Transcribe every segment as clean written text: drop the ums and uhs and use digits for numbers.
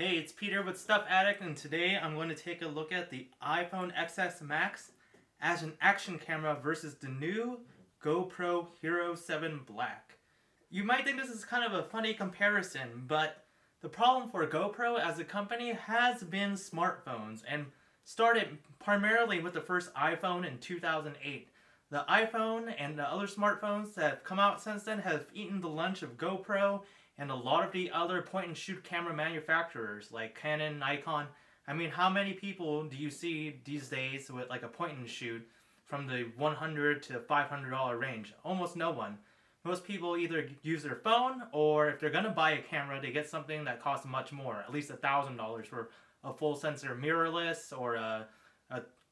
Hey, it's Peter with Stuff Addict, and today I'm going to take a look at the iPhone XS Max as an action camera versus the new GoPro Hero 7 Black. You might think this is kind of a funny comparison, but the problem for GoPro as a company has been smartphones, and started primarily with the first iPhone in 2008. The iPhone and the other smartphones that have come out since then have eaten the lunch of GoPro and a lot of the other point-and-shoot camera manufacturers like Canon, Nikon. I mean, how many people do you see these days with like a point-and-shoot from the $100 to $500 range? Almost no one. Most people either use their phone, or if they're going to buy a camera, they get something that costs much more, at least $1,000 for a full sensor mirrorless or a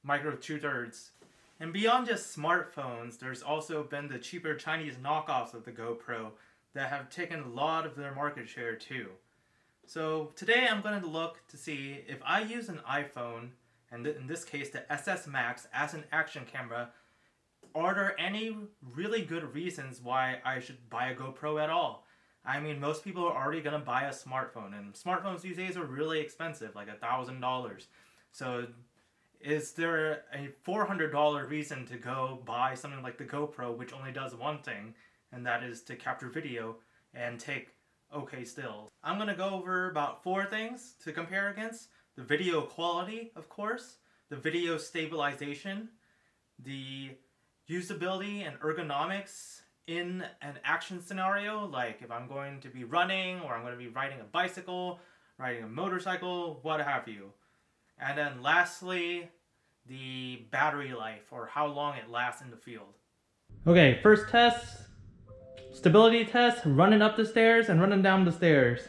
micro 2/3. And beyond just smartphones, there's also been the cheaper Chinese knockoffs of the GoPro that have taken a lot of their market share too. So today I'm going to look to see if I use an iPhone, and in this case the SS Max, as an action camera, are there any really good reasons why I should buy a GoPro at all? I mean, most people are already going to buy a smartphone, and smartphones these days are really expensive, like $1,000. So is there a $400 reason to go buy something like the GoPro, which only does one thing, and that is to capture video and take okay stills? I'm going to go over about 4 things to compare against. The video quality, of course, the video stabilization, the usability and ergonomics in an action scenario, like if I'm going to be running, or I'm going to be riding a bicycle, riding a motorcycle, what have you. And then lastly, the battery life, or how long it lasts in the field. Okay, first test. Stability test, running up the stairs and running down the stairs.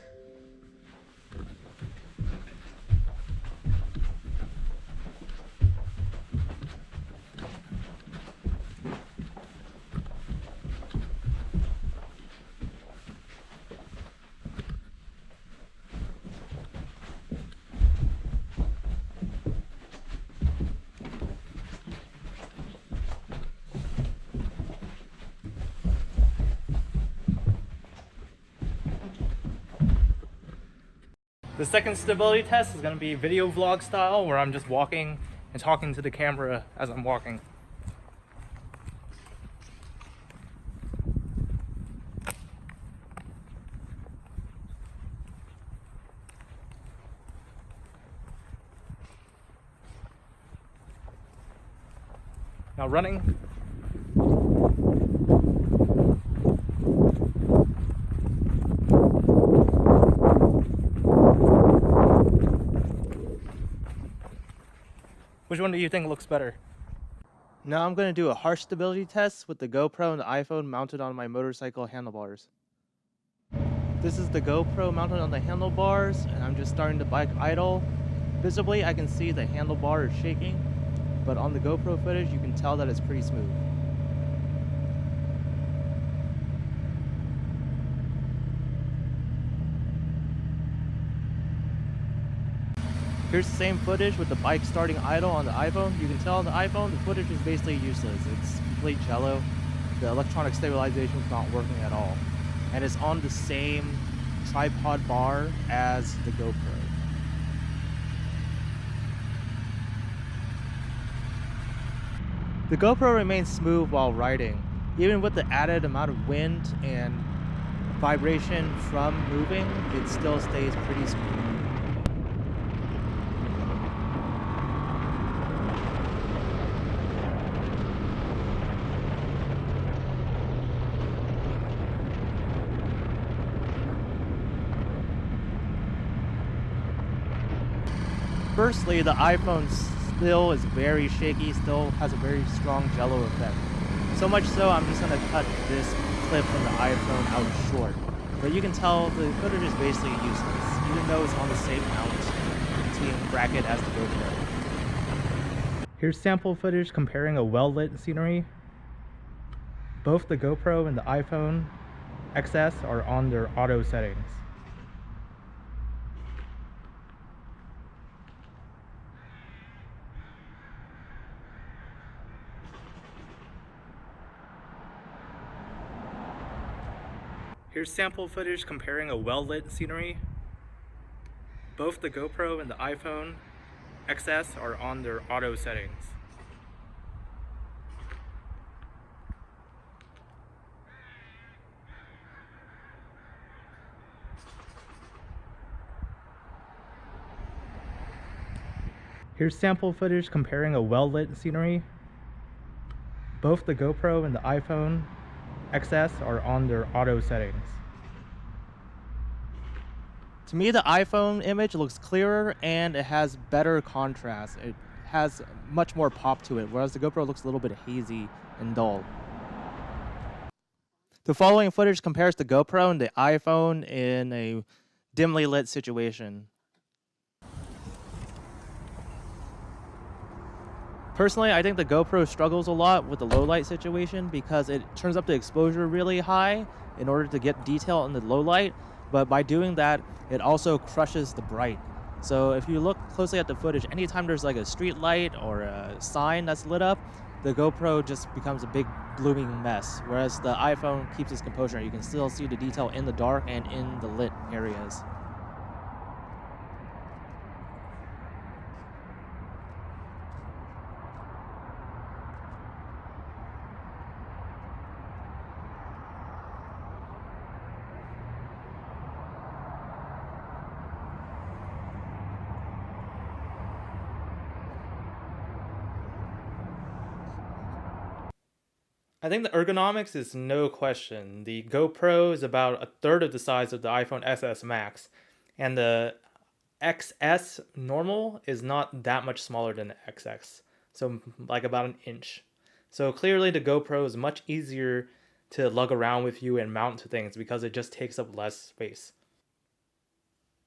The second stability test is going to be video vlog style, where I'm just walking and talking to the camera as I'm walking. Now running. Which one do you think looks better? Now I'm going to do a harsh stability test with the GoPro and the iPhone mounted on my motorcycle handlebars. This is the GoPro mounted on the handlebars, and I'm just starting to bike idle. Visibly I can see the handlebar is shaking, but on the GoPro footage you can tell that it's pretty smooth. Here's the same footage with the bike starting idle on the iPhone. You can tell on the iPhone the footage is basically useless. It's complete jello. The electronic stabilization is not working at all. And it's on the same tripod bar as the GoPro. The GoPro remains smooth while riding. Even with the added amount of wind and vibration from moving, it still stays pretty smooth. Firstly, the iPhone still is very shaky, still has a very strong jello effect. So much so, I'm just going to cut this clip from the iPhone out short. But you can tell the footage is basically useless, even though it's on the same mounting bracket as the GoPro. Here's sample footage comparing a well-lit scenery. Both the GoPro and the iPhone XS are on their auto settings. Here's sample footage comparing a well-lit scenery. Both the GoPro and the iPhone XS are on their auto settings. Here's sample footage comparing a well-lit scenery. Both the GoPro and the iPhone XS are on their auto settings. To me, the iPhone image looks clearer and it has better contrast. It has much more pop to it, whereas the GoPro looks a little bit hazy and dull. The following footage compares the GoPro and the iPhone in a dimly lit situation. Personally, I think the GoPro struggles a lot with the low light situation because it turns up the exposure really high in order to get detail in the low light, but by doing that, it also crushes the bright. So if you look closely at the footage, anytime there's like a street light or a sign that's lit up, the GoPro just becomes a big blooming mess, whereas the iPhone keeps its composure. You can still see the detail in the dark and in the lit areas. I think the ergonomics is no question. The GoPro is about a third of the size of the iPhone XS Max, and the XS normal is not that much smaller than the XX, so like about an inch. So clearly the GoPro is much easier to lug around with you and mount to things because it just takes up less space.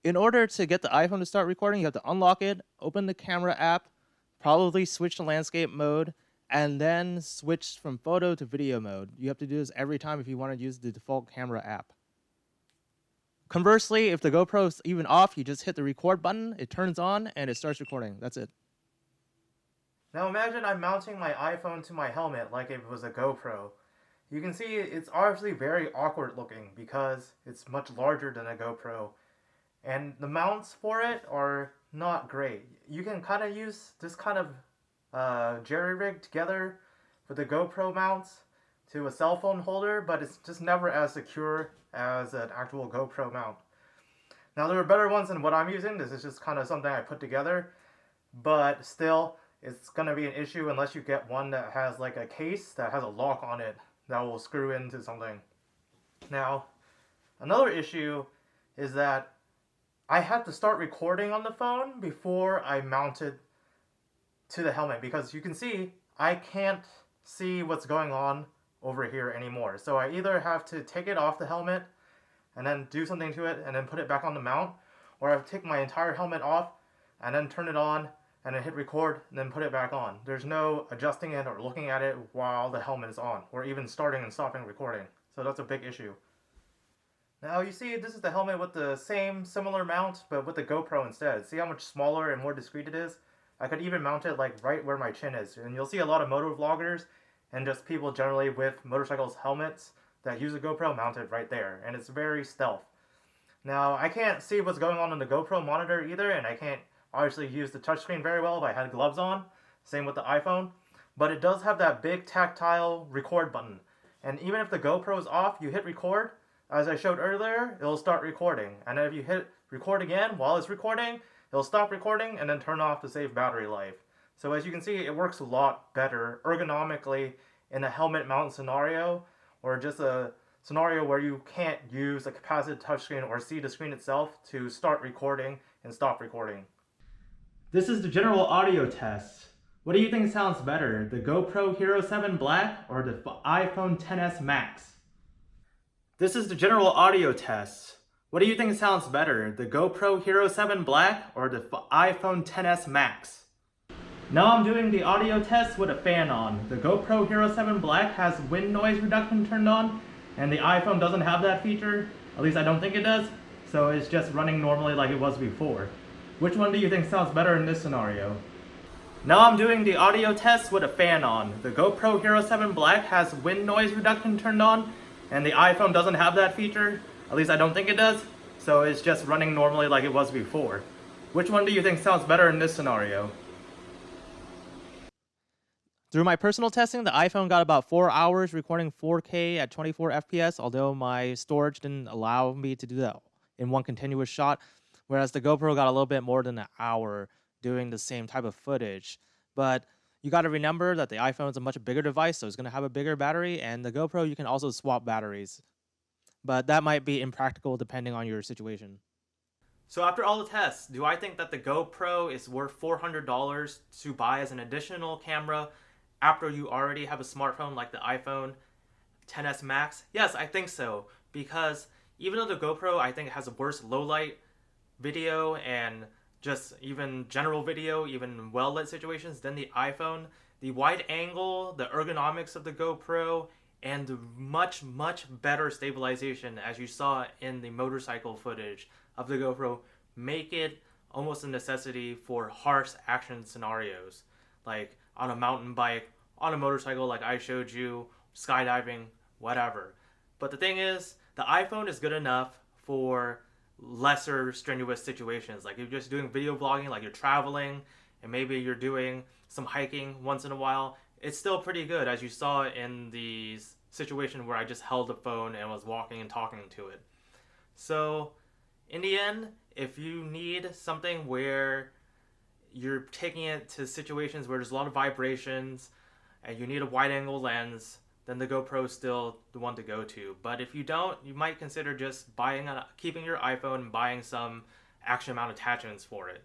In order to get the iPhone to start recording, you have to unlock it, open the camera app, probably switch to landscape mode, and then switch from photo to video mode. You have to do this every time if you want to use the default camera app. Conversely, if the GoPro is even off, you just hit the record button, it turns on, and it starts recording. That's it. Now imagine I'm mounting my iPhone to my helmet like it was a GoPro. You can see it's obviously very awkward looking because it's much larger than a GoPro. And the mounts for it are not great. You can kind of use this kind of jerry-rigged together with the GoPro mounts to a cell phone holder, but it's just never as secure as an actual GoPro mount. Now there are better ones than what I'm using. This is just kind of something I put together, but still it's going to be an issue unless you get one that has like a case that has a lock on it that will screw into something. Now another issue is that I had to start recording on the phone before I mounted to the helmet, because you can see I can't see what's going on over here anymore. So I either have to take it off the helmet and then do something to it and then put it back on the mount, or I have to take my entire helmet off and then turn it on and then hit record and then put it back on. There's no adjusting it or looking at it while the helmet is on, or even starting and stopping recording. So that's a big issue. Now you see this is the helmet with the same similar mount but with the GoPro instead. See how much smaller and more discreet it is? I could even mount it like right where my chin is, and you'll see a lot of moto vloggers and just people generally with motorcycles helmets that use a GoPro mounted right there, and it's very stealth. Now I can't see what's going on in the GoPro monitor either, and I can't obviously use the touchscreen very well if I had gloves on, same with the iPhone, but it does have that big tactile record button, and even if the GoPro is off, you hit record, as I showed earlier, it'll start recording, and then if you hit record again while it's recording, it'll stop recording and then turn off to save battery life. So as you can see, it works a lot better ergonomically in a helmet mount scenario, or just a scenario where you can't use a capacitive touchscreen or see the screen itself to start recording and stop recording. This is the general audio test. What do you think sounds better, the GoPro Hero 7 Black or the iPhone XS Max? This is the general audio test. What do you think sounds better, the GoPro Hero 7 Black or the iPhone XS Max? Now I'm doing the audio test with a fan on. The GoPro Hero 7 Black has wind noise reduction turned on, and the iPhone doesn't have that feature. At least I don't think it does. So it's just running normally like it was before. Which one do you think sounds better in this scenario? Now I'm doing the audio test with a fan on. The GoPro Hero 7 Black has wind noise reduction turned on, and the iPhone doesn't have that feature. At least I don't think it does. So it's just running normally like it was before. Which one do you think sounds better in this scenario? Through my personal testing, the iPhone got about 4 hours recording 4K at 24 FPS, although my storage didn't allow me to do that in one continuous shot, whereas the GoPro got a little bit more than an hour doing the same type of footage. But you got to remember that the iPhone is a much bigger device, so it's going to have a bigger battery, and the GoPro, you can also swap batteries. But that might be impractical depending on your situation. So after all the tests, do I think that the GoPro is worth $400 to buy as an additional camera after you already have a smartphone like the iPhone XS Max? Yes, I think so, because even though the GoPro I think has a worse low light video and just even general video, even well lit situations than the iPhone, the wide angle, the ergonomics of the GoPro, and the much better stabilization, as you saw in the motorcycle footage of the GoPro, make it almost a necessity for harsh action scenarios, like on a mountain bike, on a motorcycle like I showed you, skydiving, whatever. But the thing is, the iPhone is good enough for lesser strenuous situations. Like if you're just doing video vlogging, like you're traveling, and maybe you're doing some hiking once in a while, it's still pretty good, as you saw in the situation where I just held the phone and was walking and talking to it. So in the end, if you need something where you're taking it to situations where there's a lot of vibrations and you need a wide angle lens, then the GoPro is still the one to go to. But if you don't, you might consider just keeping your iPhone and buying some action mount attachments for it.